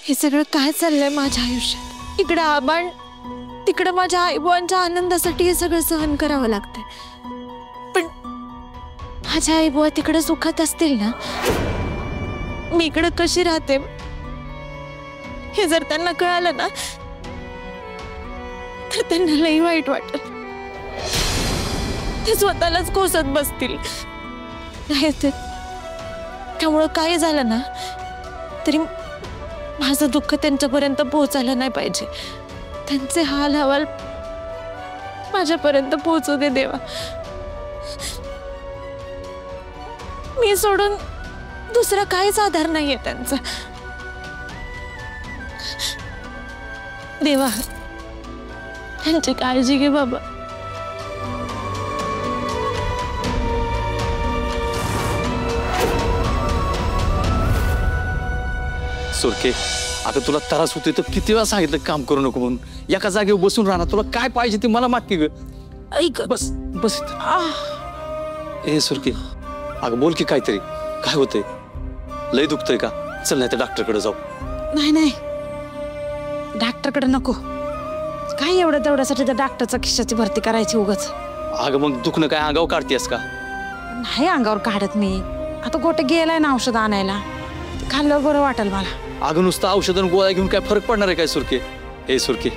हे सगळं काय चाललंय माझ्या आयुष्यात? इकडे आबाण, तिकडे माझ्या आईबांच्या आनंदासाठी हे सगळं सहन करावं लागतंय. पण माझ्या आईबुवा तिकडे सुखात असतील ना, मी इकडे कशी राहते हे जर त्यांना कळालं ना तर त्यांना लई वाईट वाटेल. ते स्वतःलाच कोसत बसतील. नाही त्यामुळं काय झालं ना तरी माझं दुःख त्यांच्यापर्यंत पोहोचायला नाही पाहिजे. त्यांचे हाल हवाल माझ्यापर्यंत पोहोचू दे देवा. मी सोडून दुसरा काहीच आधार नाहीये त्यांचा. देवा त्यांची काळजी घे बाबा. सुरके, आता तुला त्रास होतोय तर किती वेळा सांगितलं काम करू नको म्हणून. एका जागेवर बसून राहणार. तुला काय पाहिजे ते मला मागते ग. ऐक बस बस. ए सुरके, अगं बोल की काहीतरी. काय होतंय? लय दुखतंय का? चल नाही तर डॉक्टरकडे जाऊ. नाही नाही, डॉक्टरकडे नको. काय एवढं तेवढ्यासाठी त्या डॉक्टरचा खिशाची भरती करायची उगाच. अगं मग दुखणं काय अंगावर काढतेस का? नाही अंगावर काढत मी. आता गोटे गेलाय ना औषध आणायला, खाल्लं बरं वाटेल मला. अगं नुसतं औषधं गोळ्या घेऊन काय फरक पडणार आहे काय सुरके? हे सुरके,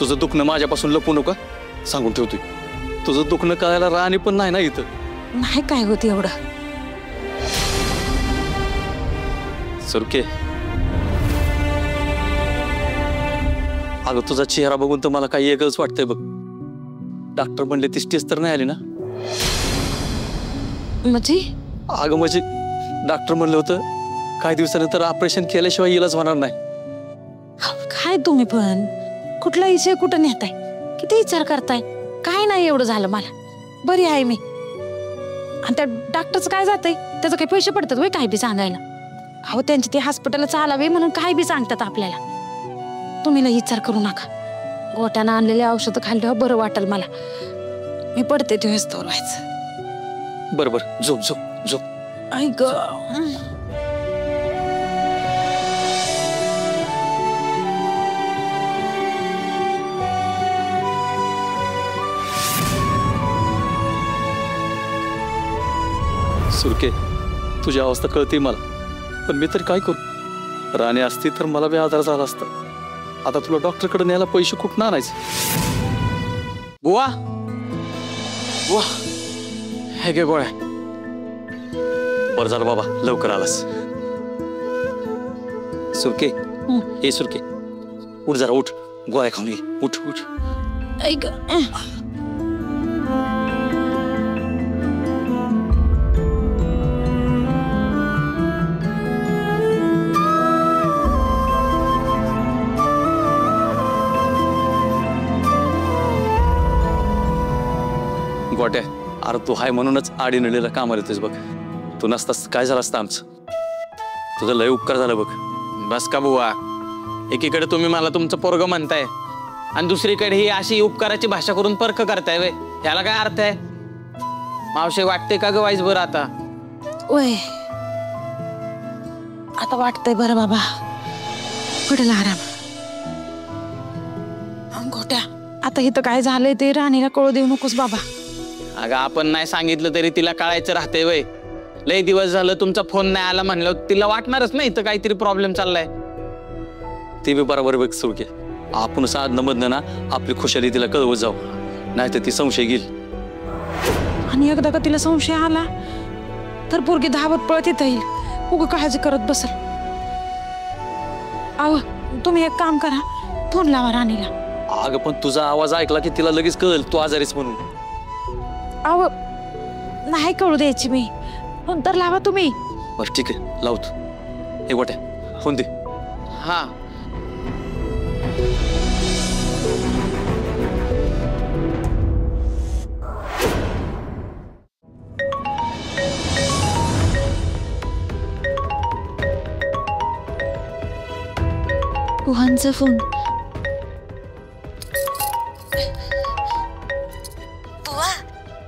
तुझं दुखणं माझ्यापासून लपू नका, सांगून ठेवतोय. तुझं दुखणं कळायला राहणे पण नाही ना इथं. नाही काय होत एवढं. सुरके, अगं तुझा चेहरा बघून तर मला काही वेगळंच वाटतंय बघ. डॉक्टर म्हणले ती स्टेज तर नाही आली ना? म्हणजे? अगं म्हणजे डॉक्टर म्हणलं होतं काही दिवसानंतर ऑपरेशन केल्याशिवाय इलाज होणार नाही. काय तुम्ही पण कुठला विषय कुठं नेताय? किती विचार करताय? काय नाही एवढं झालं मला, बरी आहे मी. आणि त्या डॉक्टरचं काय जातंय? त्याचं काही पैसे पडतात वय काय बी सांगायला? अहो त्यांची ते हॉस्पिटलला चालावे म्हणून काय बी सांगतात आपल्याला. तुम्ही लई विचार करू नका. गोट्यानं आणलेले औषधं खाल्ल्यावर बरं वाटेल मला. मी पडते दिवस व्हायचं. बरोबर, झोप झोप झोप. ऐक सुरके, तुझी अवस्था कळते मला, पण मी तरी काय करू? राणी असती तर मला बी आधार झाला असता. आता तुला डॉक्टरकडे न्यायला पैसे कुठून आणायचे? बुवा बुवा, हे घे गोळ्या. बरं झालं बाबा लवकर आलास. सुरके, हे सुरके, उठ जरा, उठ, गोळ्या खाऊन ये. उठ उठ. ऐक गोट्या, अरे तू हाय म्हणूनच आडीनडीला कामाला येतोस बघ. तू नसतास काय झालं असतं आमचं. तुझं लय उपकार झालं बघ. बस का बुवा, एकीकडे तुम्ही मला तुमचं पोरग म्हणताय आणि दुसरीकडे ही अशी उपकाराची भाषा करून परख करताय वे. ह्याला काय अर्थ आहे? मावशी वाटते का ग वाईस बरं आता? ओय आता वाटतंय बरं बाबा. पडेल आराम. गोट्या, आता इथं काय झालंय ते राणीला कळू देऊ नकोस बाबा. अगं आपण नाही सांगितलं तरी तिला कळायचं राहते वय. लय दिवस झालं तुमचा फोन नाही आला म्हणलं तिला वाटणारच नाही इथं काहीतरी प्रॉब्लेम चाललाय. ती बी बरोबर बघ सुरके, आपण साध नमधनं ना आपली खुशाली तिला कळवत जाऊ, नाही तर ती संशय घेईल. आणि एकदा का तिला संशय आला तर पोरगी धावत पळत येता येईल. उग काळजी करत बसल. अहो तुम्ही एक काम करा, फोन लावा राणीला. अगं पण तुझा आवाज ऐकला की तिला लगेच कळेल तू आजारीच म्हणून. अहो नाही कळू द्यायची मी. फोन तर लावा तुम्ही. बरं ठीक आहे, लावतो. हे गोट्या, फोन दे. हा. गुहांचा फोन.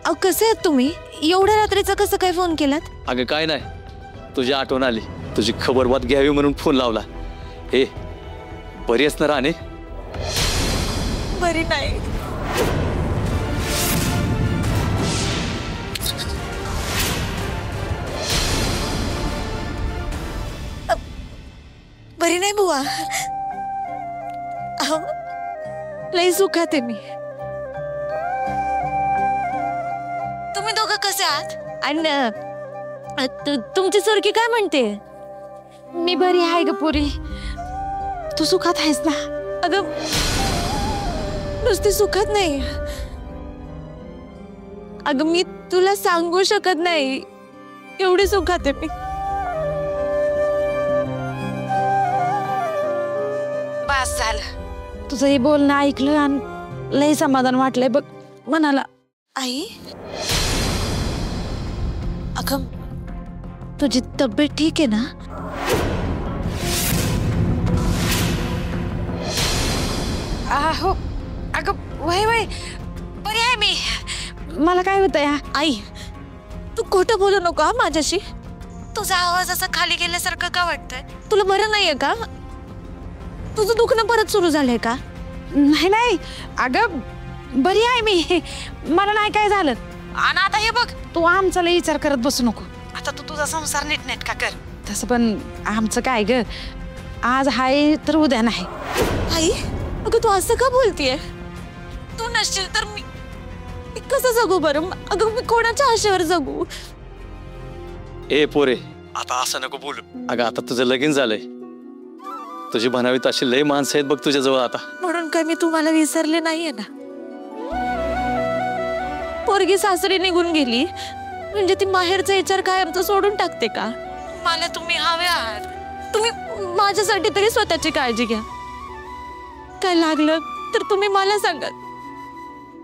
अहो कसे आहात तुम्ही? एवढ्या रात्रीचा कसं काय फोन केलात? अगं काय नाही, तुझी आठवण आली, तुझी खबरबात घ्यावी म्हणून फोन लावला. हे बरी आहेस ना राणे? बरी नाही. बरी नाही बुवा. अहो, लई सुखात आहे मी. तुम्ही दोघं कसे आहात? आणि तुमची सुरकी काय म्हणते? मी बरी आहे ग पोरी. तू सुखात आहेस ना? अगं नुसती सुखात नाही. अगं मी तुला सांगू शकत नाही एवढी सुखात आहे मी. बस झालं. तुझं हे बोलणं ऐकलं आणि लय समाधान वाटलंय बघ मनाला. आई, अगं तुझी तब्येत ठीक आहे ना? हो अगं वय वय बरी आहे मी. मला काय होतं या? आई, तू खोटं बोलू नको हा माझ्याशी. तुझा आवाज असा खाली गेल्यासारखं का वाटतंय? तुला बरं नाहीये का? तुझं दुखणं परत सुरू झालंय का? नाही नाही अगं बरी आहे मी. मला नाही काय झालं. आणि आता हे बघ तू आमचा लय विचार करत बसू नको. आता तू तुझा संसार नीटनेटका कर. तसं पण आमचं काय ग, आज हाय तर उद्या नाही. आई, अगं तू असं का बोलतीये? तू नसशील तर मी कसं जगू बरं? अगं मी कोणाच्या आशेवर जगू? ए पोरे, आता असं नको बोलू. अगं आता तुझं लगीन झालंय. तुझी म्हणावीत अशी लय माणसं आहेत बघ तुझ्याजवळ आता. म्हणून काय मी तुम्हाला विसरले नाहीये ना? पोरगी सासरी निघून गेली म्हणजे ती माहेरचा विचार कायमचा सोडून टाकते का? मला तुम्ही हवे आहात. तुम्ही माझ्यासाठी तरी स्वतःची काळजी घ्या. काय लागलं तर तुम्ही मला सांगा.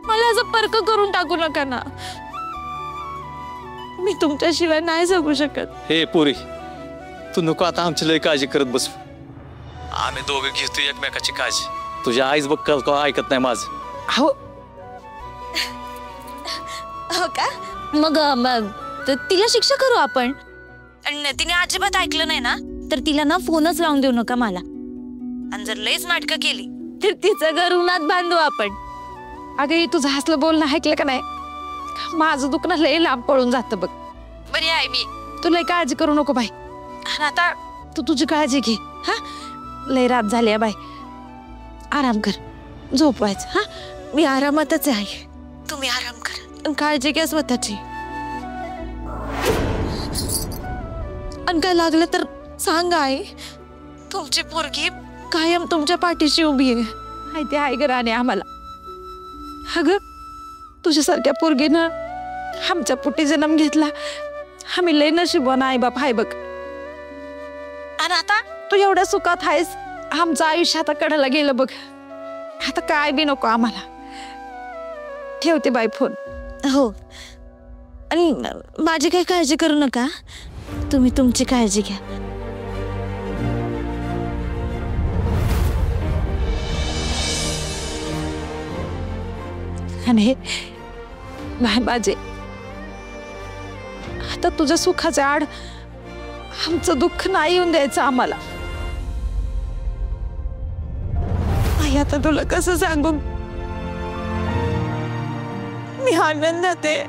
मला असं परक करून टाकू नका ना. मी तुमच्याशिवाय नाही जगू शकत. हे पोरी, तू नको आता आमची लय काळजी करत बसू. आम्ही दोघं घेतो एकमेकाची काळजी. तुझ्या आईच बघ का ऐकत नाही माझं. हो हो का? मग तिला शिक्षा करू आपण. आणि तिने अजिबात ऐकलं नाही ना तर तिला ना फोनच लावून देऊ नका मला. आणि जर लयच नाटकं केली तर तिचं घर उन्हात बांधू आपण. अगं तुझं हसलं बोलणं ऐकलं का नाही? माझं दुखणं लय लांब पळून जातं बघ. बरी आहे मी. तू लय काळजी करू नको बाई. आणि आता तू तुझी काळजी घे हा. लय रात झाली बाई. आराम कर, झोपवायचं हा. मी आरामातच आहे. तुम्ही आराम करा आणि काळजी घ्या स्वतःची. आणि काय लागलं तर सांगा आई. तुमची पोरगी कायम तुमच्या पाठीशी उभी आहे. माहिती आहे ग राणे आम्हाला. अगं तुझ्यासारख्या पोरगीनं आमच्या पोटी जन्म घेतला. आम्ही लय नशिबवान आई बाप हाय बघ. आणि आता तू एवढ्या सुखात आहेस. आमचं आयुष्य आता कडाला गेलं बघ. आता काय बी नको आम्हाला. ठेवते बाई फोन. हो, आणि माझी काही काळजी करू नका. तुम्ही तुमची काळजी घ्या. आणि नाही बाजे, आता तुझ्या सुखाच्या आड आमचं दुःख नाही येऊन द्यायचं आम्हाला. आई, आता तुला कसं सांगू? मी आनंदात आहे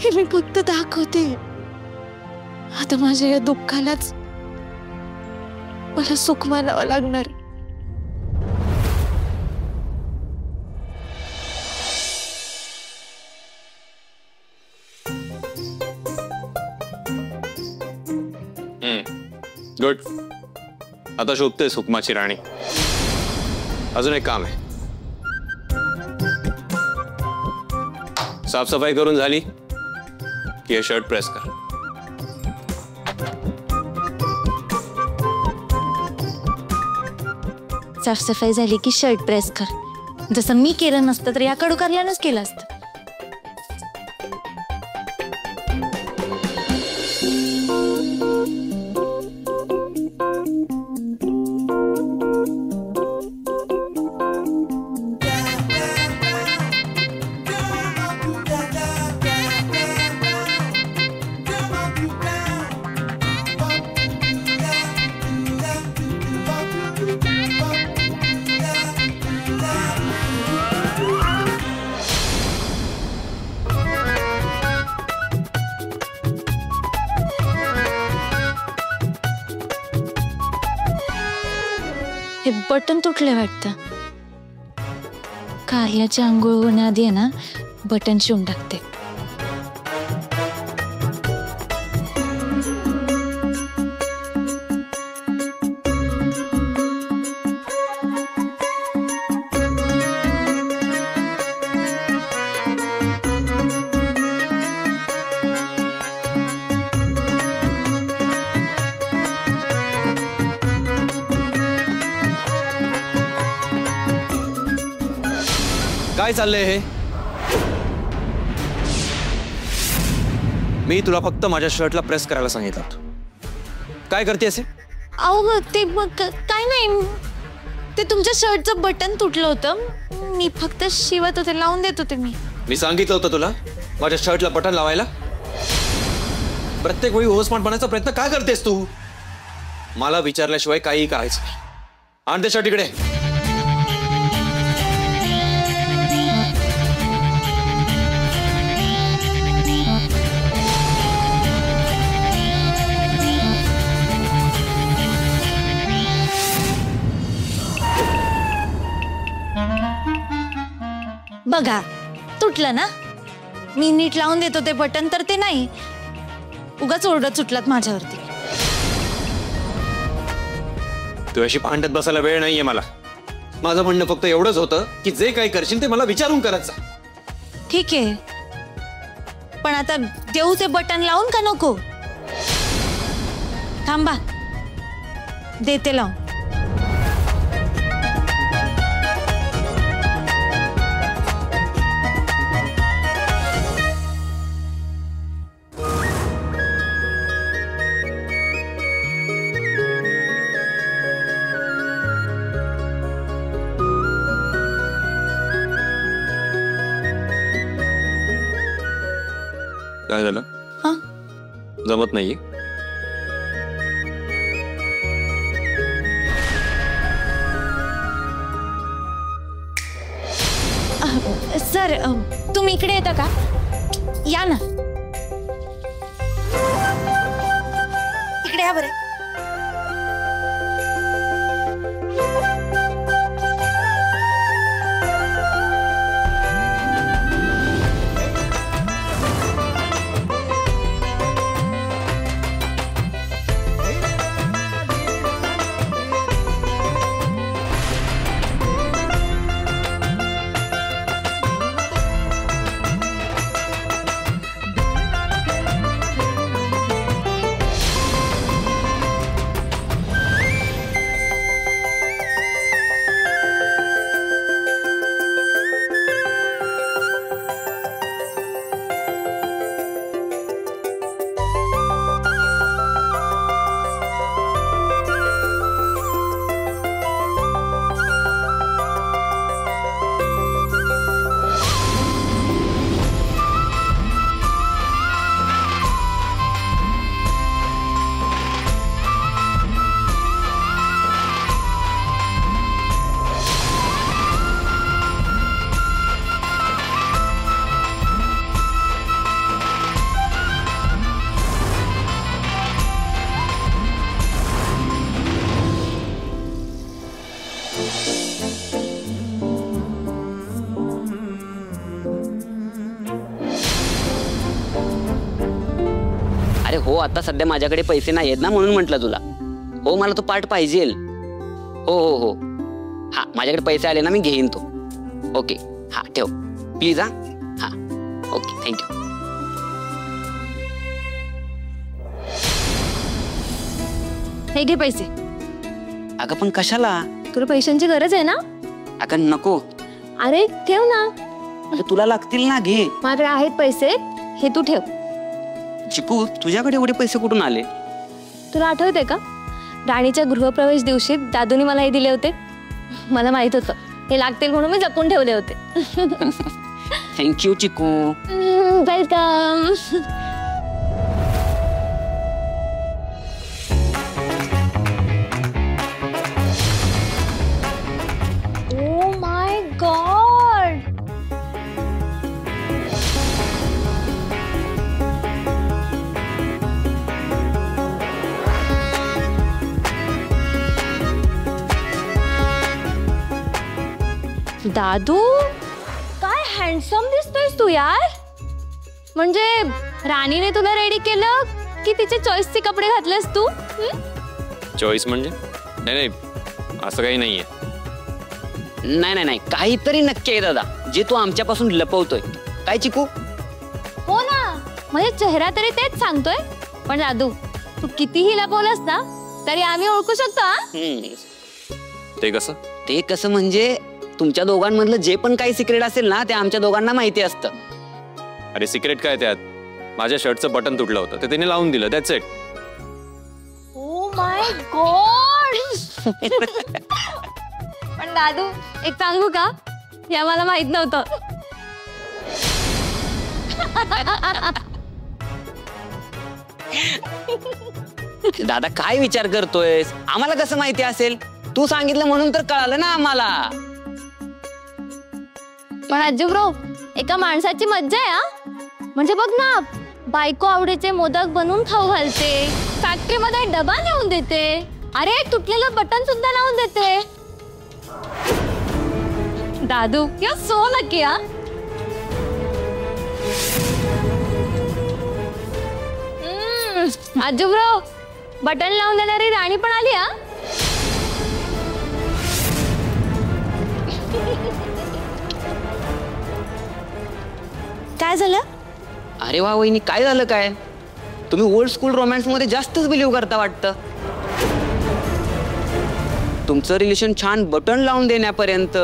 हे मी फक्त दाखवते. आता माझ्या या दुःखालाच मला सुख मानावं लागणार. गुड. आता शोधते सुकमाची राणी. अजून एक काम आहे. साफसफाई करून झाली की हे शर्ट प्रेस कर. साफसफाई झाली की शर्ट प्रेस कर. जसं मी केलं नसतं तर या कडूकारल्यानंच केलं असतं. हे बटन तुटले वाटतं. कारल्याच्या आंघोळ होण्याआधी आहे ना बटन शिवून टाकते. काय चाललंय हे? मी तुला फक्त माझ्या शर्टला प्रेस करायला सांगितलं होतं. काय करतेस हे? अहो ते काय नाही, ते तुमच्या शर्टचं बटन तुटलं होतं. मी फक्त शिवत होते, लावून देत होते. मी सांगितलं होतं तुला माझ्या शर्टला बटन लावायला. प्रत्येक वेळी ओव्हरस्मार्ट बनायचा प्रयत्न काय करतेस तू? मला विचारल्याशिवाय काही करायचं नाही. आण ते शर्ट इकडे. बघा तुटलं ना. मी नीट लावून देत होते बटन, तर ते नाही, उगाच ओरडत सुटलात माझ्यावरती. तू अशी भांडत बसायला वेळ नाहीये मला. माझं म्हणणं फक्त एवढंच होतं की जे काही करशील ते मला विचारून करायचं. ठीक आहे, पण आता देऊ ते बटन लावून का नको? थांबा, देते लावून. काय झालं? हा, जमत नाहीये? सर तुम्ही इकडे येता का? या ना, इकडे या बरं. अरे हो, आता सध्या माझ्याकडे पैसे नाही आहेत ना, म्हणून म्हटलं तुला. हो, मला तो पार्ट पाहिजे. हो हो हो, हा माझ्याकडे पैसे आले ना मी घेईन तो. ओके, हा ठेव प्लीज. हा ओके, थँक्यू. हे घे पैसे. अगं पण कशाला? तुला पैशांची गरज आहे ना? अगं नको. अरे ठेव ना. अगं तुला लागतील ना, घे. माझ्याकडे आहेत पैसे, हे तू ठेव. चिकू, तुझ्याकडे एवढे पैसे कुठून आले? तुला आठवते का, राणीच्या गृहप्रवेश दिवशी दादूनी मला हे दिले होते. मला माहित होतं हे लागतील म्हणून मी जपून ठेवले होते. थँक्यू चिकू. वेलकम. Oh my God. दादू काय हँडसम दिसतोयस तू यार. म्हणजे राणीने तुला रेडी केलं की तिचे चॉईसचे कपडे घातलेस तू? चॉईस म्हणजे नाही नाही असं काही नाहीये. नाही नाही नाही काहीतरी नक्की आहे दादा जे तू आमच्यापासून लपवतोय. काय चिकू? हो ना, म्हणजे चेहरा तरी तेच सांगतोय. पण दादू तू कितीही लपवलंस ना तरी आम्ही ओळखू शकतो. ते कसं? ते कसं म्हणजे तुमच्या दोघांमधलं जे पण काही सिक्रेट असेल ना ते आमच्या दोघांना माहिती असतं. अरे सिक्रेट काय त्यात? माझ्या शर्टचं बटन तुटलं होतं ते त्याने लावून दिलं. That's it. Oh my God. पण दादू एक सांगू का, हे मला माहित नव्हतं. दादा काय विचार करतोयस? आम्हाला कसं माहिती असेल? तू सांगितलं म्हणून तर कळालं ना आम्हाला. पण आजू ब्रो एका माणसाची मज्जा आहे हा. म्हणजे बघ ना, बायको आवडीचे मोदक बनवून खाऊ घालते, फॅक्टरीमध्ये डबा नेऊन देते, अरे तुटलेलं बटन सुद्धा लावून देते. दादू यू सो लकी. आजू ब्रो बटन लावून देणारी राणी पण आली हा. काय झालं? अरे वा वहिनी काय झालं काय? तुम्ही ओल्ड स्कूल रोमॅन्स मध्ये जास्तच बिलीव्ह करता वाटतं. तुमचं रिलेशन छान बटन लावून देण्यापर्यंत,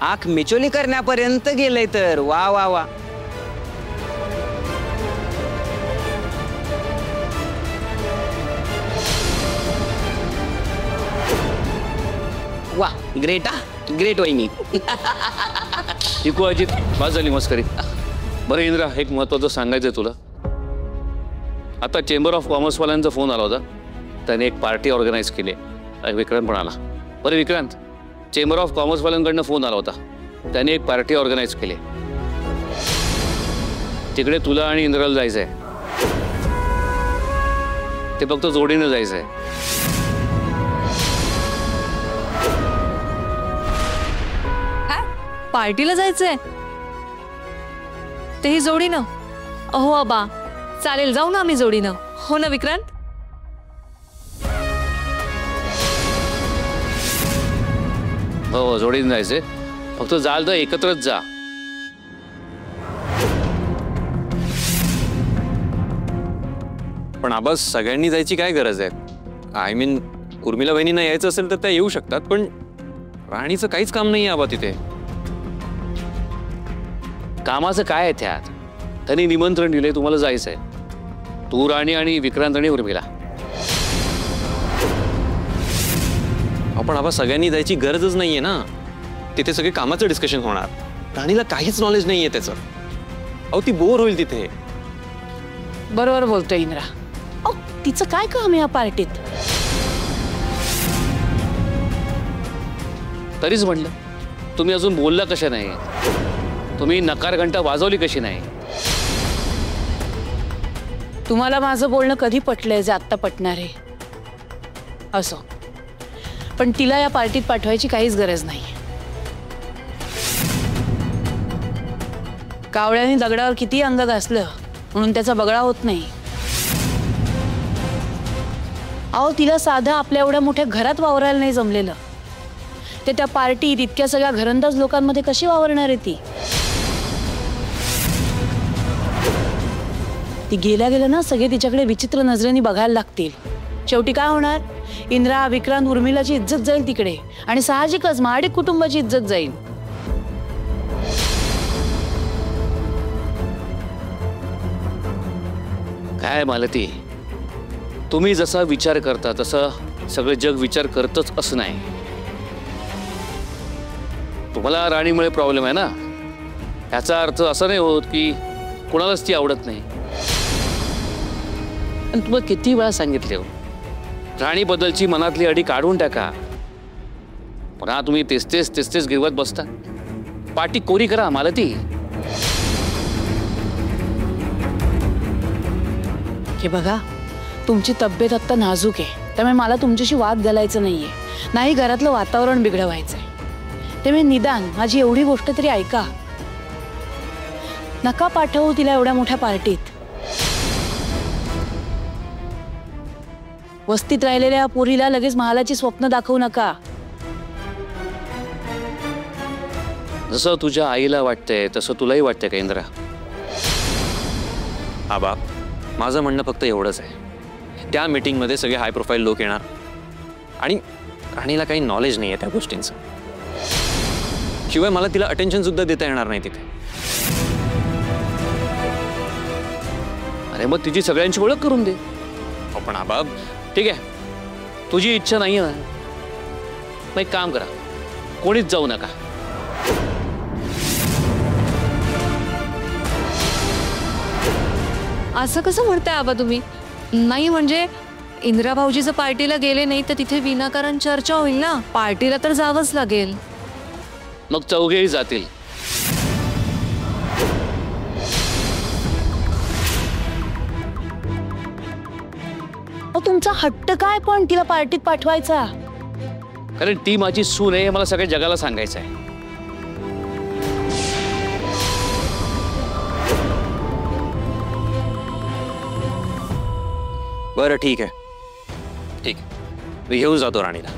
आंख मिचोली करण्यापर्यंत गेलंय तर वा वा वा. वा ग्रेट हा, ग्रेट वहिनी. चिकू अजित बस झाली मस्करी. बरं इंद्रा एक महत्वाचं सांगायचंय तुला. आता चेंबर ऑफ कॉमर्सवाल्यांचा फोन आला होता. त्याने एक पार्टी ऑर्गनाईज केली. विक्रांत पण आला. बरं विक्रांत, चेंबर ऑफ कॉमर्सवाल्यांकडनं फोन आला होता. त्याने एक पार्टी ऑर्गनाईज केली. तिकडे तुला आणि इंद्राला जायचंय. ते फक्त जोडीनं जायचंय. पार्टीला जायचंय तेही जोडीनं? अहो अबा चालेल, जाऊ ना आम्ही जोडीनं. हो ना विक्रांत? हो जोडीनं जायचंय. फक्त जाल तर एकत्रच जा. पण आबा सगळ्यांनी जायची काय गरज आहे? आय मीन उर्मिला बहिणींना यायचं असेल तर त्या येऊ शकतात, पण राणीचं काहीच काम नाही आबा तिथे. कामाचं काय आहे त्यात? त्यांनी निमंत्रण दिले, तुम्हाला जायचंय. तू राणी आणि विक्रांत आणि उर्मिला. आपण आबा सगळ्यांनी जायची गरजच नाहीये ना. तिथे सगळे कामाचं डिस्कशन होणार. राणीला काहीच नॉलेज नाहीये त्याचं. अहो ती बोर होईल तिथे. बरोबर बोलतोय इंद्रा. अहो तिचं काय काम आहे या पार्टीत? तरीच म्हणलं तुम्ही अजून बोलला कशा नाही? तुम्ही नकार घंटा वाजवली कशी नाही? तुम्हाला माझं बोलणं कधी पटलंय जे आत्ता पटणार आहे? असो, पण तिला या पार्टीत पाठवायची काहीच गरज नाही. कावळ्याने दगडावर किती अंग घासलं म्हणून त्याचा बगळा होत नाही. अहो तिला साधं आपल्या एवढ्या मोठ्या घरात वावरायला नाही जमलेलं, ते त्या पार्टीत इतक्या सगळ्या घरंदाज लोकांमध्ये कशी वावरणार आहे ती? ती गेल्या गेल्या ना सगळे तिच्याकडे विचित्र नजरेने बघायला लागतील. शेवटी काय होणार? इंद्रा, विक्रांत, उर्मिलाची इज्जत जाईल तिकडे, आणि साहजिकच महाडिक कुटुंबाची इज्जत जाईल. काय मालती, तुम्ही जसा विचार करता तसं सगळे जग विचार करतच असं नाही. तुम्हाला राणीमुळे प्रॉब्लेम आहे ना, याचा अर्थ असा नाही होत की कोणालाच ती आवडत नाही. आणि तुम्हाला किती वेळा सांगितले हो, राणीबद्दलची मनातली अडी काढून टाका. पुन्हा तुम्ही तेच तेच गिरवत बसता. पाठी कोरी करा मालती. हे बघा, तुमची तब्येत आत्ता नाजूक आहे, त्यामुळे मला तुमच्याशी वाद घालायचं नाहीये, नाही घरातलं वातावरण बिघडवायचंय. तेव्हा निदान माझी एवढी गोष्ट तरी ऐका. नका पाठवू तिला एवढ्या मोठ्या पार्टीत. वस्तीत राहिलेल्या पोरीला लगेच महालाची स्वप्न दाखवू नका. जसं तुझ्या आईला वाटतंय तसं तुलाही वाटतंय का इंद्रा? आबा, माझं म्हणणं फक्त एवढंच आहे. त्या मीटिंगमध्ये सगळे हाय प्रोफाईल लोक येणार आणि राणीला काही नॉलेज नाही आहे त्या गोष्टींचं. शिवाय मला तिला अटेन्शन सुद्धा देता येणार नाही तिथे. अरे मग तिची सगळ्यांची ओळख करून दे. पण आबा, ठीक आहे, तुझी इच्छा नाही आहे ना, मग एक काम करा, कोणीच जाऊ नका. असं कसं म्हणताय आबा तुम्ही? नाही म्हणजे इंदिरा भाऊजीचं पार्टीला गेले नाही तर तिथे विनाकारण चर्चा होईल ना. पार्टीला तर जावंच लागेल. मग चौघेही जातील. तुमचा हट्ट काय पण तिला पार्टीत पाठवायचा? कारण ती माझी सून आहे हे मला सगळ्या जगाला सांगायचं आहे. बरं ठीक आहे, ठीक आहे, मी घेऊन जातो राणीला.